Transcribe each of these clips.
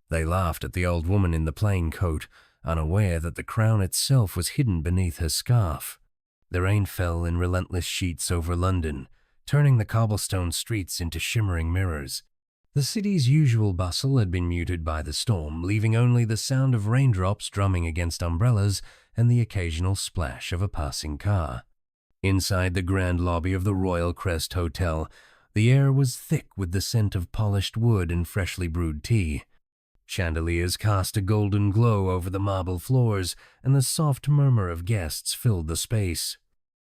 They laughed at the old woman in the plain coat, unaware that the crown itself was hidden beneath her scarf. The rain fell in relentless sheets over London, turning the cobblestone streets into shimmering mirrors. The city's usual bustle had been muted by the storm, leaving only the sound of raindrops drumming against umbrellas and the occasional splash of a passing car. Inside the grand lobby of the Royal Crest Hotel, the air was thick with the scent of polished wood and freshly brewed tea. Chandeliers cast a golden glow over the marble floors, and the soft murmur of guests filled the space.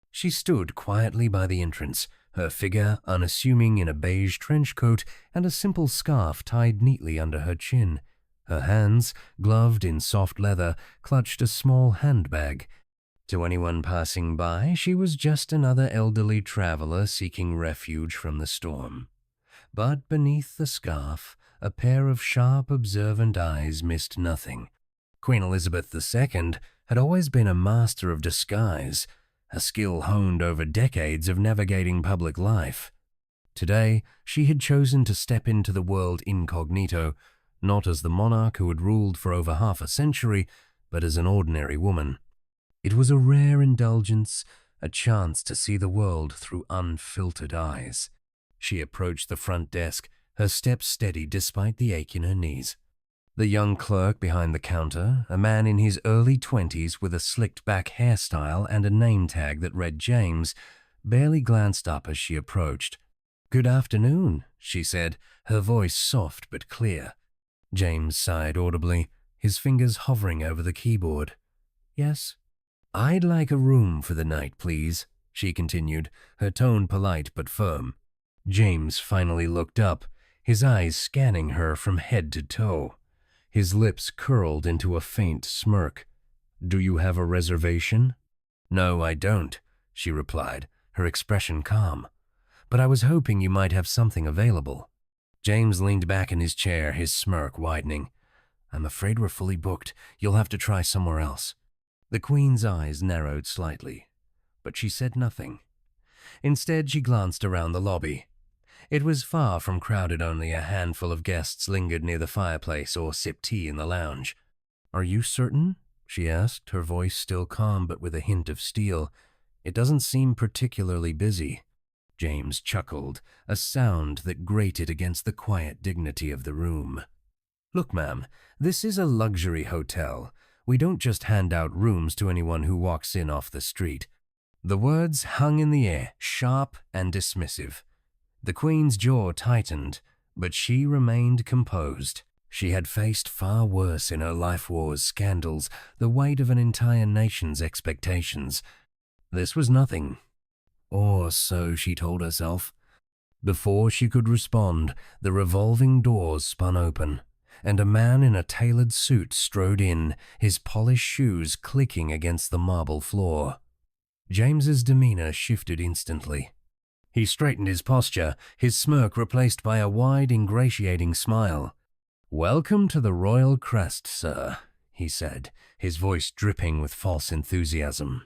She stood quietly by the entrance, her figure unassuming in a beige trench coat and a simple scarf tied neatly under her chin. Her hands, gloved in soft leather, clutched a small handbag. To anyone passing by, she was just another elderly traveler seeking refuge from the storm. But beneath the scarf, a pair of sharp, observant eyes missed nothing. Queen Elizabeth II had always been a master of disguise, a skill honed over decades of navigating public life. Today, she had chosen to step into the world incognito, not as the monarch who had ruled for over half a century, but as an ordinary woman. It was a rare indulgence, a chance to see the world through unfiltered eyes. She approached the front desk, her steps steady despite the ache in her knees. The young clerk behind the counter, a man in his early 20s with a slicked-back hairstyle and a name tag that read James, barely glanced up as she approached. "Good afternoon," she said, her voice soft but clear. James sighed audibly, his fingers hovering over the keyboard. "Yes?" "I'd like a room for the night, please," she continued, her tone polite but firm. James finally looked up, his eyes scanning her from head to toe. His lips curled into a faint smirk. "Do you have a reservation?" "No, I don't," she replied, her expression calm. "But I was hoping you might have something available." James leaned back in his chair, his smirk widening. "I'm afraid we're fully booked. You'll have to try somewhere else." The Queen's eyes narrowed slightly, but she said nothing. Instead, she glanced around the lobby. It was far from crowded. Only a handful of guests lingered near the fireplace or sipped tea in the lounge. "Are you certain?" she asked, her voice still calm but with a hint of steel. "It doesn't seem particularly busy." James chuckled, a sound that grated against the quiet dignity of the room. "Look, ma'am, this is a luxury hotel. We don't just hand out rooms to anyone who walks in off the street." The words hung in the air, sharp and dismissive. The Queen's jaw tightened, but she remained composed. She had faced far worse in her life wars, scandals, the weight of an entire nation's expectations. This was nothing. Or so she told herself. Before she could respond, the revolving doors spun open, and a man in a tailored suit strode in, his polished shoes clicking against the marble floor. James's demeanor shifted instantly. He straightened his posture, his smirk replaced by a wide, ingratiating smile. "Welcome to the Royal Crest, sir," he said, his voice dripping with false enthusiasm.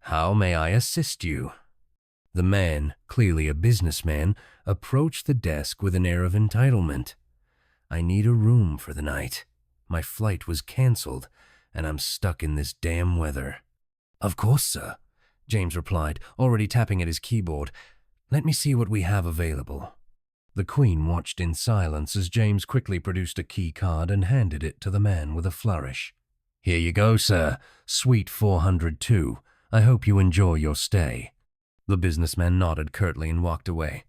"How may I assist you?" The man, clearly a businessman, approached the desk with an air of entitlement. "I need a room for the night. My flight was cancelled, and I'm stuck in this damn weather." "Of course, sir," James replied, already tapping at his keyboard. "Let me see what we have available." The Queen watched in silence as James quickly produced a key card and handed it to the man with a flourish. "Here you go, sir. Suite 402. I hope you enjoy your stay." The businessman nodded curtly and walked away,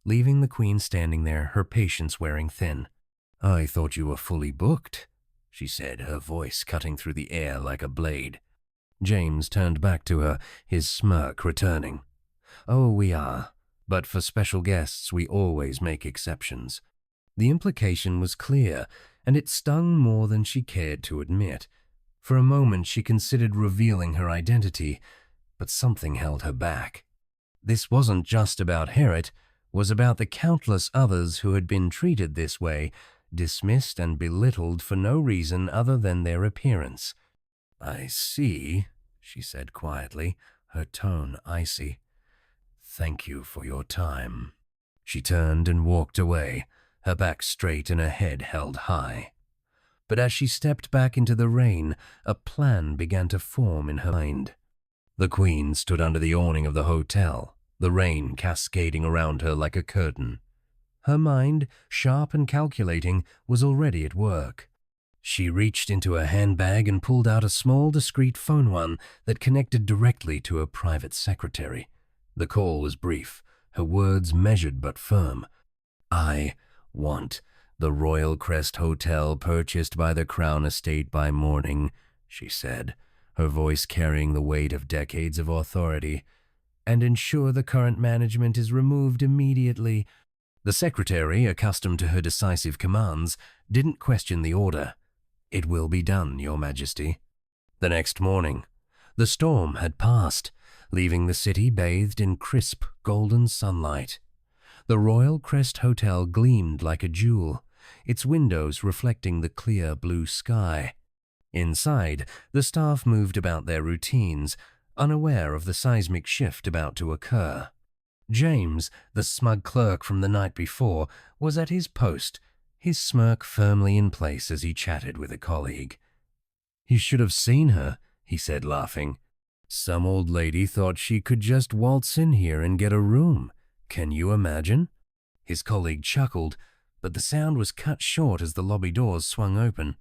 leaving the Queen standing there, her patience wearing thin. "I thought you were fully booked," she said, her voice cutting through the air like a blade. James turned back to her, his smirk returning. "Oh, we are. But for special guests, we always make exceptions." The implication was clear, and it stung more than she cared to admit. For a moment, she considered revealing her identity, but something held her back. This wasn't just about Herriot, was about the countless others who had been treated this way, dismissed and belittled for no reason other than their appearance. "I see," she said quietly, her tone icy. "Thank you for your time." She turned and walked away, her back straight and her head held high. But as she stepped back into the rain, a plan began to form in her mind. The Queen stood under the awning of the hotel, the rain cascading around her like a curtain. Her mind, sharp and calculating, was already at work. She reached into her handbag and pulled out a small, discreet phone that connected directly to her private secretary. The call was brief, her words measured but firm. "I want the Royal Crest Hotel purchased by the Crown Estate by morning," she said, her voice carrying the weight of decades of authority, "and ensure the current management is removed immediately." The secretary, accustomed to her decisive commands, didn't question the order. "It will be done, Your Majesty." The next morning, the storm had passed, leaving the city bathed in crisp, golden sunlight. The Royal Crest Hotel gleamed like a jewel, its windows reflecting the clear blue sky. Inside, the staff moved about their routines, unaware of the seismic shift about to occur. James, the smug clerk from the night before, was at his post, his smirk firmly in place as he chatted with a colleague. "You should have seen her," he said, laughing. "Some old lady thought she could just waltz in here and get a room. Can you imagine?" His colleague chuckled, but the sound was cut short as the lobby doors swung open.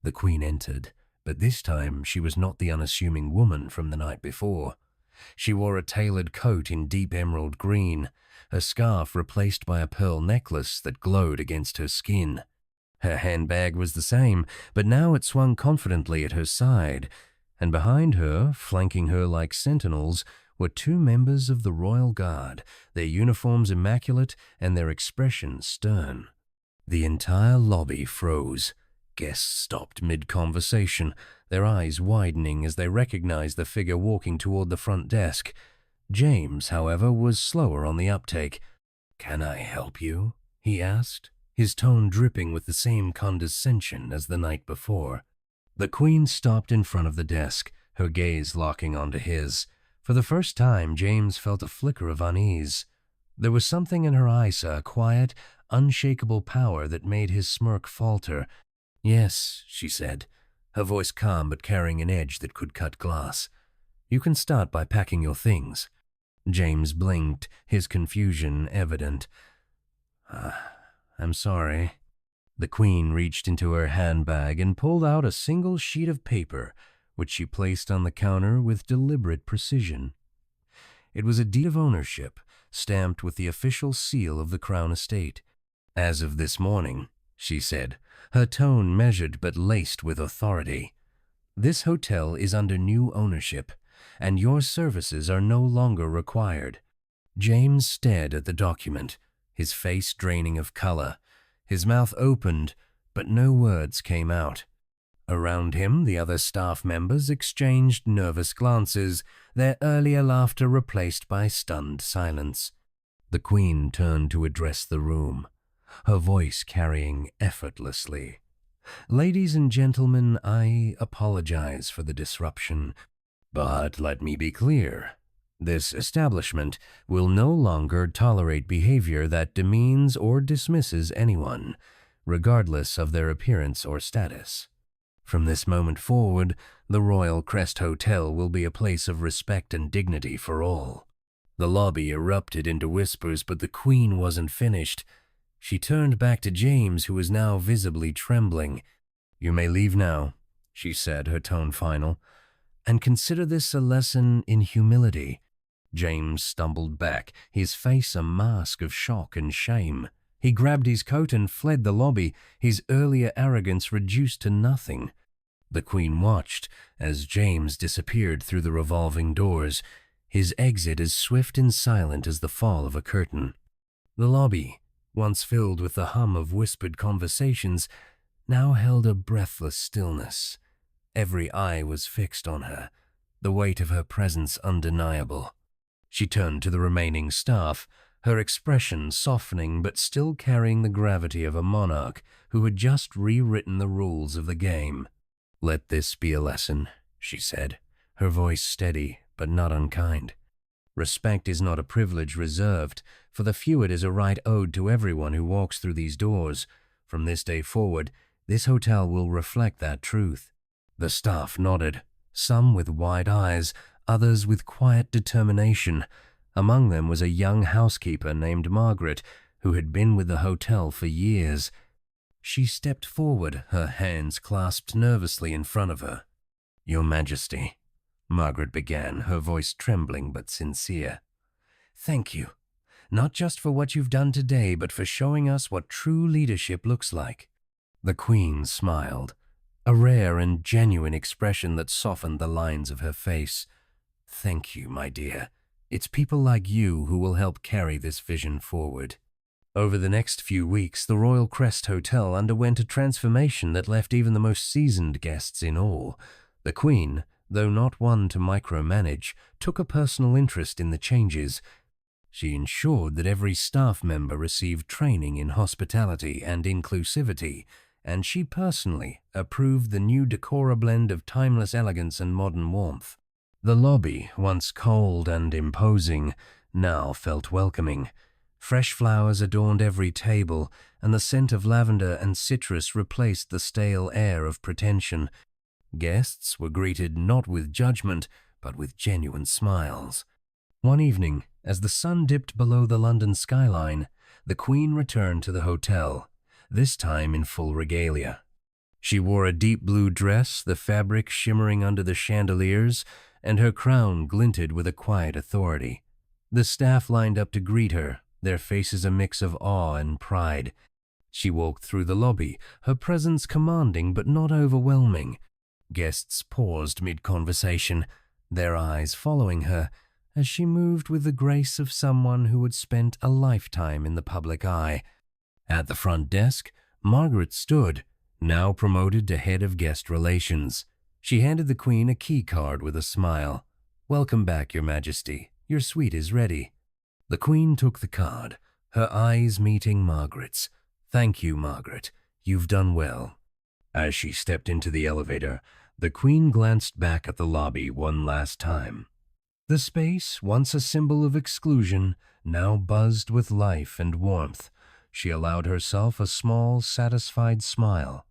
The Queen entered, but this time she was not the unassuming woman from the night before. She wore a tailored coat in deep emerald green, her scarf replaced by a pearl necklace that glowed against her skin. Her handbag was the same, but now it swung confidently at her side, and behind her, flanking her like sentinels, were two members of the Royal Guard, their uniforms immaculate and their expressions stern. The entire lobby froze. Guests stopped mid-conversation, their eyes widening as they recognized the figure walking toward the front desk. James, however, was slower on the uptake. "Can I help you?" he asked, his tone dripping with the same condescension as the night before. The Queen stopped in front of the desk, her gaze locking onto his. For the first time, James felt a flicker of unease. There was something in her eyes, a quiet, unshakable power that made his smirk falter. "Yes," she said, her voice calm but carrying an edge that could cut glass. "You can start by packing your things." James blinked, his confusion evident. "I'm sorry." The Queen reached into her handbag and pulled out a single sheet of paper, which she placed on the counter with deliberate precision. It was a deed of ownership, stamped with the official seal of the Crown Estate. "As of this morning," she said, her tone measured but laced with authority, "this hotel is under new ownership, and your services are no longer required." James stared at the document, his face draining of color. His mouth opened, but no words came out. Around him, the other staff members exchanged nervous glances, their earlier laughter replaced by stunned silence. The Queen turned to address the room, her voice carrying effortlessly. "Ladies and gentlemen, I apologize for the disruption, but let me be clear. This establishment will no longer tolerate behavior that demeans or dismisses anyone, regardless of their appearance or status. From this moment forward, the Royal Crest Hotel will be a place of respect and dignity for all." The lobby erupted into whispers, but the Queen wasn't finished. She turned back to James, who was now visibly trembling. "You may leave now," she said, her tone final, "and consider this a lesson in humility." James stumbled back, his face a mask of shock and shame. He grabbed his coat and fled the lobby, his earlier arrogance reduced to nothing. The Queen watched as James disappeared through the revolving doors, his exit as swift and silent as the fall of a curtain. The lobby, once filled with the hum of whispered conversations, now held a breathless stillness. Every eye was fixed on her, the weight of her presence undeniable. She turned to the remaining staff, her expression softening but still carrying the gravity of a monarch who had just rewritten the rules of the game. "Let this be a lesson," she said, her voice steady but not unkind. "Respect is not a privilege reserved for the few. It is a right owed to everyone who walks through these doors. From this day forward, This hotel will reflect that truth." The staff nodded, some with wide eyes, others with quiet determination. Among them was a young housekeeper named Margaret, who had been with the hotel for years. She stepped forward, her hands clasped nervously in front of her. "Your Majesty," Margaret began, her voice trembling but sincere. "Thank you, not just for what you've done today, but for showing us what true leadership looks like." The Queen smiled, a rare and genuine expression that softened the lines of her face. "Thank you, my dear. It's people like you who will help carry this vision forward." Over the next few weeks, the Royal Crest Hotel underwent a transformation that left even the most seasoned guests in awe. The Queen, though not one to micromanage, took a personal interest in the changes. She ensured that every staff member received training in hospitality and inclusivity, and she personally approved the new decora blend of timeless elegance and modern warmth. The lobby, once cold and imposing, now felt welcoming. Fresh flowers adorned every table, and the scent of lavender and citrus replaced the stale air of pretension. Guests were greeted not with judgment, but with genuine smiles. One evening, as the sun dipped below the London skyline, the Queen returned to the hotel, this time in full regalia. She wore a deep blue dress, the fabric shimmering under the chandeliers, and her crown glinted with a quiet authority. The staff lined up to greet her, their faces a mix of awe and pride. She walked through the lobby, her presence commanding but not overwhelming. Guests paused mid-conversation, their eyes following her, as she moved with the grace of someone who had spent a lifetime in the public eye. At the front desk, Margaret stood, now promoted to head of guest relations. She handed the Queen a key card with a smile. "Welcome back, Your Majesty. Your suite is ready." The Queen took the card, her eyes meeting Margaret's. "Thank you, Margaret. You've done well." As she stepped into the elevator, the Queen glanced back at the lobby one last time. The space, once a symbol of exclusion, now buzzed with life and warmth. She allowed herself a small, satisfied smile.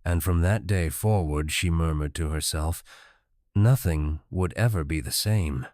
And from that day forward, she murmured to herself, nothing would ever be the same.